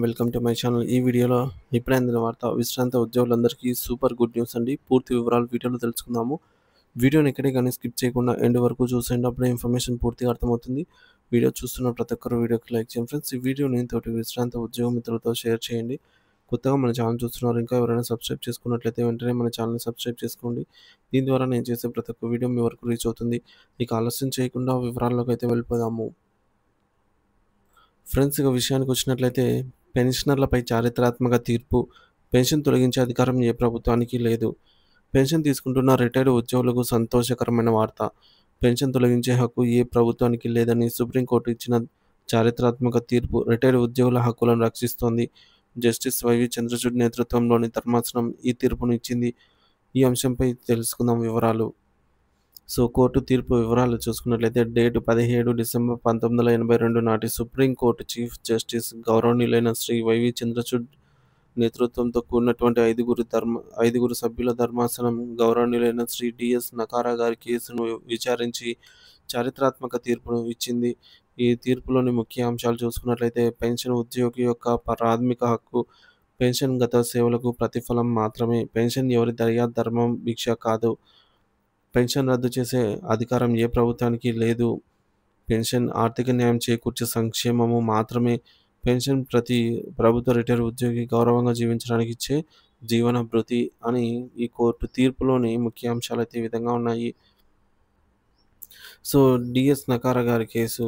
Welcome to my channel. ఈ వీడియోలో ఇప్పుడే అందిన వార్త విశ్రాంత ఉద్యోగులందరికీ సూపర్ గుడ్ న్యూస్ అండి. పూర్తి వివరాలు వీడియోలో తెలుసుకుందాము. వీడియోని ఎక్కడే కానీ స్కిప్ చేయకుండా ఎండ్ వరకు చూసేయండి. అప్పుడే ఇన్ఫర్మేషన్ పూర్తిగా అర్థమవుతుంది. వీడియో చూస్తున్న ప్రతి ఒక్కరు వీడియోకి లైక్ చేయండి ఫ్రెండ్స్. ఈ వీడియోని తోటి విశ్రాంత ఉద్యోగ మిత్రులతో షేర్ చేయండి. కొత్తగా మన ఛానల్ చూస్తున్నారు, ఇంకా ఎవరైనా సబ్స్క్రైబ్ చేసుకున్నట్లయితే వెంటనే మన ఛానల్ని సబ్స్క్రైబ్ చేసుకోండి. దీని ద్వారా నేను చేసే ప్రతి ఒక్క వీడియో మీ వరకు రీచ్ అవుతుంది. ఇక ఆలస్యం చేయకుండా వివరాల్లోకి అయితే వెళ్ళిపోదాము. ఫ్రెండ్స్, ఇక విషయానికి వచ్చినట్లయితే పెన్షనర్లపై చారిత్రాత్మక తీర్పు. పెన్షన్ తొలగించే అధికారం ఏ ప్రభుత్వానికి లేదు. పెన్షన్ తీసుకుంటున్న రిటైర్డ్ ఉద్యోగులకు సంతోషకరమైన వార్త. పెన్షన్ తొలగించే హక్కు ఏ ప్రభుత్వానికి లేదని సుప్రీంకోర్టు ఇచ్చిన చారిత్రాత్మక తీర్పు రిటైర్డ్ ఉద్యోగుల హక్కులను రక్షిస్తోంది. జస్టిస్ వైవి చంద్రచూడ్ నేతృత్వంలోని ధర్మాసనం ఈ తీర్పును ఇచ్చింది. ఈ అంశంపై తెలుసుకుందాం వివరాలు. కోర్టు తీర్పు వివరాలు చూసుకున్నట్లయితే డేట్ 17 డిసెంబర్ 1982 నాటి సుప్రీంకోర్టు చీఫ్ జస్టిస్ గౌరవనీయులైన శ్రీ వైవి చంద్రచూడ్ నేతృత్వంతో కూడినటువంటి ఐదుగురు సభ్యుల ధర్మాసనం గౌరవనీయులైన శ్రీ డిఎస్ నకారా గారి కేసును విచారించి చారిత్రాత్మక తీర్పును ఇచ్చింది. ఈ తీర్పులోని ముఖ్య అంశాలు చూసుకున్నట్లయితే పెన్షన్ ఉద్యోగి యొక్క ప్రాథమిక హక్కు. పెన్షన్ గత సేవలకు ప్రతిఫలం మాత్రమే. పెన్షన్ ఎవరి దయా ధర్మం, భిక్ష కాదు. పెన్షన్ రద్దు చేసే అధికారం ఏ ప్రభుత్వానికి లేదు. పెన్షన్ ఆర్థిక న్యాయం చేకూర్చే సంక్షేమము మాత్రమే. పెన్షన్ ప్రతి ప్రభుత్వ రిటైర్ ఉద్యోగి గౌరవంగా జీవించడానికి ఇచ్చే జీవన భృతి అని ఈ కోర్టు తీర్పులోని ముఖ్య అంశాలు అయితే ఈ విధంగా ఉన్నాయి. డిఎస్ నకారా గారి కేసు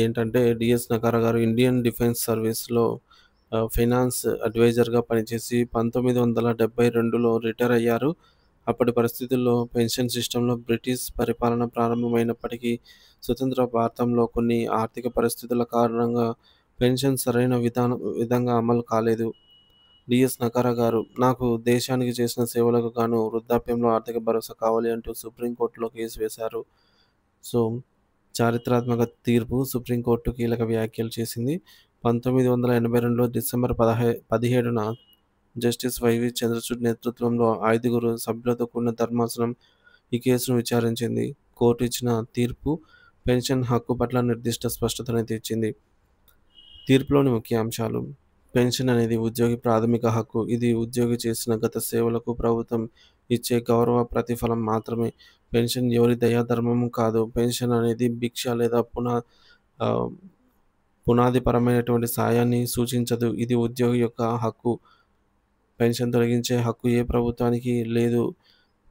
ఏంటంటే, డిఎస్ నకారా గారు ఇండియన్ డిఫెన్స్ సర్వీస్లో ఫైనాన్స్ అడ్వైజర్గా పనిచేసి 1972లో రిటైర్ అయ్యారు. అప్పటి పరిస్థితుల్లో పెన్షన్ సిస్టంలో బ్రిటిష్ పరిపాలన ప్రారంభమైనప్పటికీ స్వతంత్ర భారతంలో కొన్ని ఆర్థిక పరిస్థితుల కారణంగా పెన్షన్ సరైన విధంగా అమలు కాలేదు. డిఎస్ నకారా గారు నాకు దేశానికి చేసిన సేవలకు గాను వృద్ధాప్యంలో ఆర్థిక భరోసా కావాలి అంటూ సుప్రీంకోర్టులో కేసు వేశారు. చారిత్రాత్మక తీర్పు. సుప్రీంకోర్టు కీలక వ్యాఖ్యలు చేసింది. 1982లో డిసెంబర్ 17న జస్టిస్ వైవి చంద్రచూడ్ నేతృత్వంలో 5 సభ్యులతో కూడిన ధర్మాసనం ఈ కేసును విచారించింది. కోర్టు ఇచ్చిన తీర్పు పెన్షన్ హక్కు పట్ల నిర్దిష్ట స్పష్టతనైతే ఇచ్చింది. తీర్పులోని ముఖ్య అంశాలు. పెన్షన్ అనేది ఉద్యోగి ప్రాథమిక హక్కు. ఇది ఉద్యోగి చేసిన గత సేవలకు ప్రభుత్వం ఇచ్చే గౌరవ ప్రతిఫలం మాత్రమే. పెన్షన్ ఎవరి దయాధర్మము కాదు. పెన్షన్ అనేది భిక్ష లేదా పునాదిపరమైనటువంటి సాయాన్ని సూచించదు. ఇది ఉద్యోగి యొక్క హక్కు. పెన్షన్ తొలగించే హక్కు ఏ ప్రభుత్వానికి లేదు.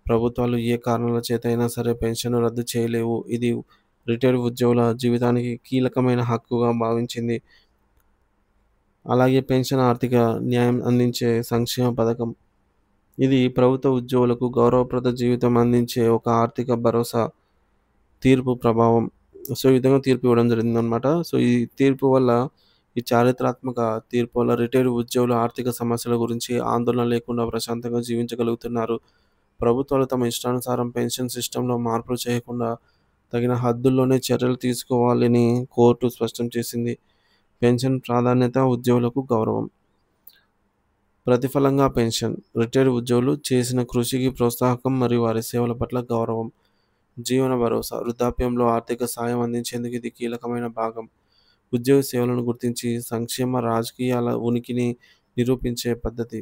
ప్రభుత్వాలు ఏ కారణాల చేత అయినా సరే పెన్షన్ రద్దు చేయలేవు. ఇది రిటైర్డ్ ఉద్యోగుల జీవితానికి కీలకమైన హక్కుగా భావించింది. అలాగే పెన్షన్ ఆర్థిక న్యాయం అందించే సంక్షేమ పథకం. ఇది ప్రభుత్వ ఉద్యోగులకు గౌరవప్రద జీవితం అందించే ఒక ఆర్థిక భరోసా. తీర్పు ప్రభావం. ఈ విధంగా తీర్పు ఇవ్వడం జరిగిందనమాట. ఈ తీర్పు వల్ల, ఈ చారిత్రాత్మక తీర్పు వల్ల రిటైర్డ్ ఉద్యోగుల ఆర్థిక సమస్యల గురించి ఆందోళన లేకుండా ప్రశాంతంగా జీవించగలుగుతున్నారు. ప్రభుత్వాలు తమ ఇష్టానుసారం పెన్షన్ సిస్టంలో మార్పులు చేయకుండా తగిన హద్దుల్లోనే చర్యలు తీసుకోవాలని కోర్టు స్పష్టం చేసింది. పెన్షన్ ప్రాధాన్యత, ఉద్యోగులకు గౌరవం. ప్రతిఫలంగా పెన్షన్. రిటైర్డ్ ఉద్యోగులు చేసిన కృషికి ప్రోత్సాహకం మరియు వారి సేవల పట్ల గౌరవం. జీవన భరోసా. వృద్ధాప్యంలో ఆర్థిక సాయం అందించేందుకు ఇది కీలకమైన భాగం. ఉద్యోగ సేవలను గుర్తించి సంక్షేమ రాజకీయాల ఉనికిని నిరూపించే పద్ధతి.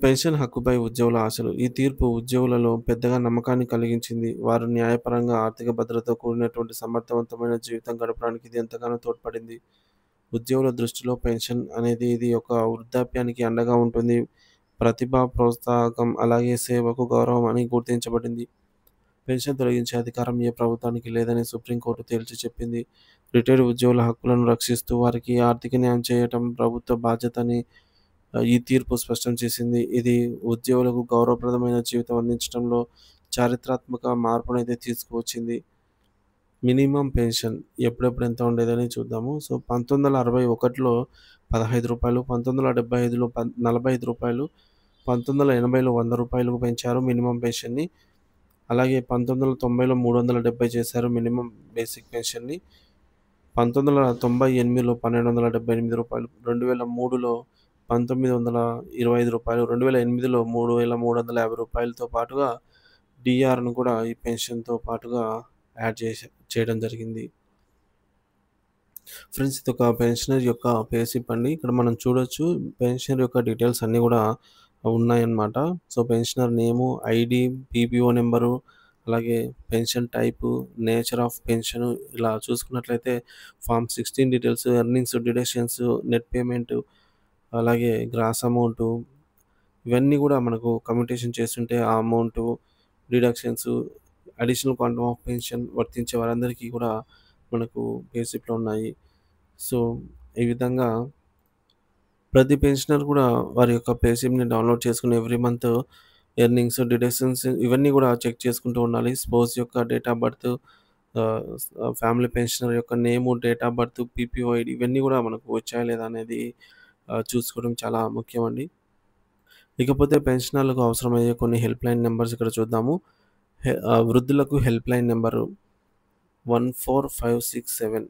పెన్షన్ హక్కుపై ఉద్యోగుల ఆశలు. ఈ తీర్పు ఉద్యోగులలో పెద్దగా నమ్మకాన్ని కలిగించింది. వారు న్యాయపరంగా ఆర్థిక భద్రతతో కూడినటువంటి సమర్థవంతమైన జీవితం గడపడానికి ఇది ఎంతగానో తోడ్పడింది. ఉద్యోగుల దృష్టిలో పెన్షన్ అనేది ఇది ఒక వృద్ధాప్యానికి అండగా ఉంటుంది. ప్రతిభ, ప్రోత్సాహకం, అలాగే సేవకు గౌరవం అని గుర్తించబడింది. పెన్షన్ తొలగించే అధికారం ఏ ప్రభుత్వానికి లేదని సుప్రీంకోర్టు తేల్చి చెప్పింది. రిటైర్డ్ ఉద్యోగుల హక్కులను రక్షిస్తూ వారికి ఆర్థిక న్యాయం చేయటం ప్రభుత్వ బాధ్యత అని ఈ తీర్పు స్పష్టం చేసింది. ఇది ఉద్యోగులకు గౌరవప్రదమైన జీవితం అందించడంలో చారిత్రాత్మక మార్పునైతే తీసుకువచ్చింది. మినిమం పెన్షన్ ఎప్పుడెప్పుడు ఎంత ఉండేదని చూద్దాము. 1961లో రూ. 15, 1975లో రూ. 45, 1980లో రూ. 100 పెంచారు మినిమం పెన్షన్ని. అలాగే 1990లో 370 చేశారు మినిమం బేసిక్ పెన్షన్ని. 1998లో రూ. 1278, 2003లో రూ. 1925, 2008లో రూ. 3350తో పాటుగా డిఆర్ను కూడా ఈ పెన్షన్తో పాటుగా యాడ్ చేయడం జరిగింది. ఫ్రెండ్స్ ఇదొక పెన్షనర్ యొక్క పే స్లిప్ అండి. ఇక్కడ మనం చూడొచ్చు పెన్షనర్ యొక్క డీటెయిల్స్ అన్నీ గూడా ఉన్నాయన్నమాట. So, pensioner name, ID, PPO number, అలాగే pension type, nature of pension ఇలా చూసుకున్నట్లయితే form 16 details, earnings, deductions, net payment, అలాగే గ్రాస్ అమౌంటు ఇవన్నీ గూడా మనకు కమ్యూటేషన్ చేస్తుంటే ఆ amount, deductions, additional quantum of pension వర్తించే వారందరికీ కూడా మనకు పే స్లిప్‌లో ఉన్నాయి. సో, ఈ విధంగా ప్రతి పెన్షనర్ కూడా వారి యొక్క పే స్లిప్‌ని డౌన్‌లోడ్ చేసుకొని ఎవ్రీ మంత్ ఎర్నింగ్స్, డిడక్షన్స్ ఇవన్నీ కూడా చెక్ చేసుకుంటూ ఉండాలి. స్పౌస్ యొక్క date of birth, family pensioner యొక్క name, date of birth, PPO ID ఇవన్నీ కూడా మనకు వచ్చాయా లేదా అనేది చూసుకోవడం చాలా ముఖ్యమండి. ఇకపోతే పెన్షనర్లకు అవసరమయ్యే కొన్ని హెల్ప్‌లైన్ నంబర్స్ ఇక్కడ చూద్దాము. వృద్ధులకు హెల్ప్‌లైన్ నంబరు 14567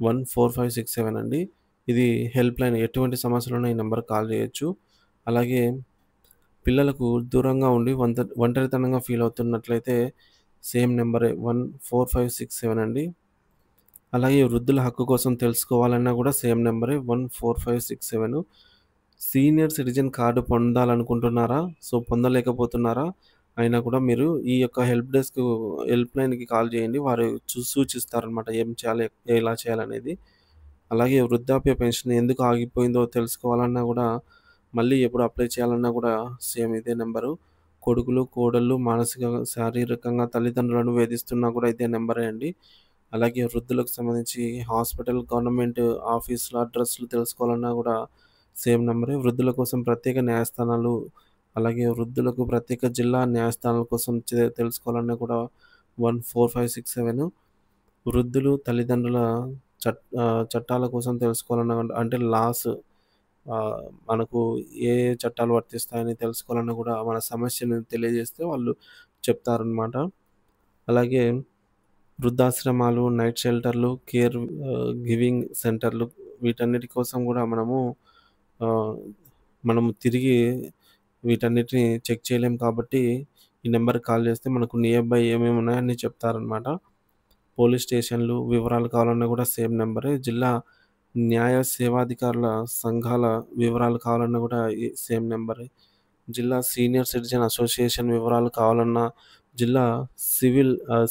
14567 అండి. ఇది హెల్ప్‌లైన్ ఎటువంటి సమస్యలున్నా ఈ నంబర్‌కి కాల్ చేయొచ్చు. అలాగే పిల్లలకు దూరంగా ఉండి ఒంటరితనంగా ఫీల్ అవుతున్నట్లయితే సేమ్ నంబరే 14567 అండి. అలాగే వృద్ధుల హక్కు కోసం తెలుసుకోవాలన్నా కూడా సేమ్ నంబరే 14567. సీనియర్ సిటిజన్ కార్డ్ పొందాలనుకుంటున్నారా? సో, పొందలేకపోతున్నారా? అయినా కూడా మీరు ఈ యొక్క హెల్ప్‌లైన్‌కి కాల్ చేయండి. వారు సూచిస్తారనమాట. ఏం చేయాలి? ఎలా చేయాలనేది. అలాగే వృద్ధాప్య పెన్షన్ ఎందుకు ఆగిపోయిందో తెలుసుకోవాలన్నా గూడా, మళ్ళీ ఎప్పుడు అప్లై చేయాలన్నా గూడా సేమ్ ఇదే నంబరు. కొడుకులు, కోడళ్ళు మానసికంగా, శారీరకంగా తల్లిదండ్రులను వేధిస్తున్నా కూడా ఇదే నంబరే అండి. అలాగే వృద్ధులకు సంబంధించి హాస్పిటల్, గవర్నమెంట్ ఆఫీసుల అడ్రస్‌లు తెలుసుకోవాలన్నా గూడా సేమ్ నంబరే. వృద్ధుల కోసం ప్రత్యేక న్యాయస్థానాలు, అలాగే వృద్ధులకు ప్రత్యేక జిల్లా న్యాయస్థానాల కోసం తెలుసుకోవాలన్నా కూడా 14567. వృద్ధులు, తల్లిదండ్రుల చట్టాల కోసం తెలుసుకోవాలన్నా అంటే లాస్, మనకు ఏ ఏ చట్టాలు వర్తిస్తాయని తెలుసుకోవాలన్నా కూడా మన సమస్యను తెలియజేస్తే వాళ్ళు చెప్తారనమాట. అలాగే వృద్ధాశ్రమాలు, నైట్ షెల్టర్‌లు, గివింగ్ సెంటర్‌లు వీటన్నిటి కోసం గూడా ఆహ్, మనము తిరిగి వీటన్నిటిని చెక్ చేయలేం కాబట్టి, ఈ నంబర్‌కి కాల్ చేస్తే మనకు నియర్ బై ఏమేమి ఉన్నాయో అన్నీ చెప్తారనమాట. పోలీస్ స్టేషన్‌లు వివరాలు కావాలన్నా కూడా సేమ్ నంబరే. జిల్లా న్యాయ సేవాధికారుల సంఘాల వివరాలు కావాలన్నా కూడా సేమ్ నంబరే. జిల్లా సీనియర్ సిటిజన్ అసోసియేషన్ వివరాలు కావాలన్నా, జిల్లా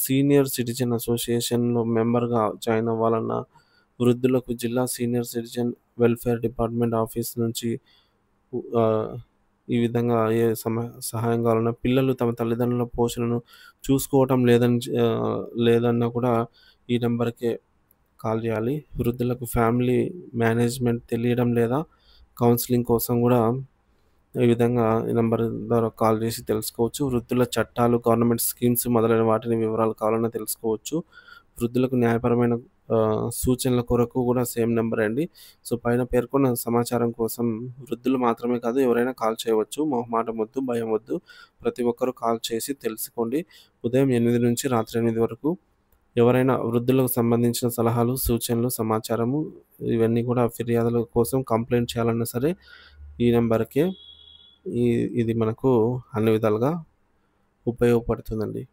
సీనియర్ సిటిజన్ అసోసియేషన్‌లో మెంబర్‌గా జాయిన్ అవ్వాలన్నా, వృద్ధులకు జిల్లా senior citizen welfare department office నుంచి ఆహ్, ఈ విధంగా సహాయం కావాలన్నా, పిల్లలు తమ తల్లిదండ్రుల పోషణను చూసుకోవటం లేదన్నా కూడా ఈ నంబర్‌కే కాల్ చేయాలి. వృద్ధులకు ఫ్యామిలీ మేనేజ్మెంట్ తెలియడం లేదా కౌన్సెలింగ్ కోసం గూడా ఈ విధంగా ఈ నంబర్ ద్వారా కాల్ చేసి తెలుసుకోవచ్చు. వృద్ధుల చట్టాలు, గవర్నమెంట్ స్కీమ్స్ మొదలైన వాటిని వివరాలు కావాలన్నా తెలుసుకోవచ్చు. వృద్ధులకు న్యాయపరమైన సూచనల కొరకు కూడా సేమ్ నంబరే అండి. సో, పైన పేర్కొన్న సమాచారం కోసం వృద్ధులు మాత్రమే కాదు ఎవరైనా కాల్ చేయవచ్చు. మొహమాటం వద్దు, భయం వద్దు. ప్రతి ఒక్కరు కాల్ చేసి తెలుసుకోండి. ఉదయం 8 నుంచి రాత్రి 8 వరకు ఎవరైనా వృద్ధులకు సంబంధించిన సలహాలు, సూచనలు, సమాచారము ఇవన్నీ కూడా ఫిర్యాదుల కోసం కంప్లెయింట్ చేయాలన్నా సరే ఈ నంబర్‌కే. ఇది మనకు అన్ని విధాలుగా ఉపయోగపడుతుందండి.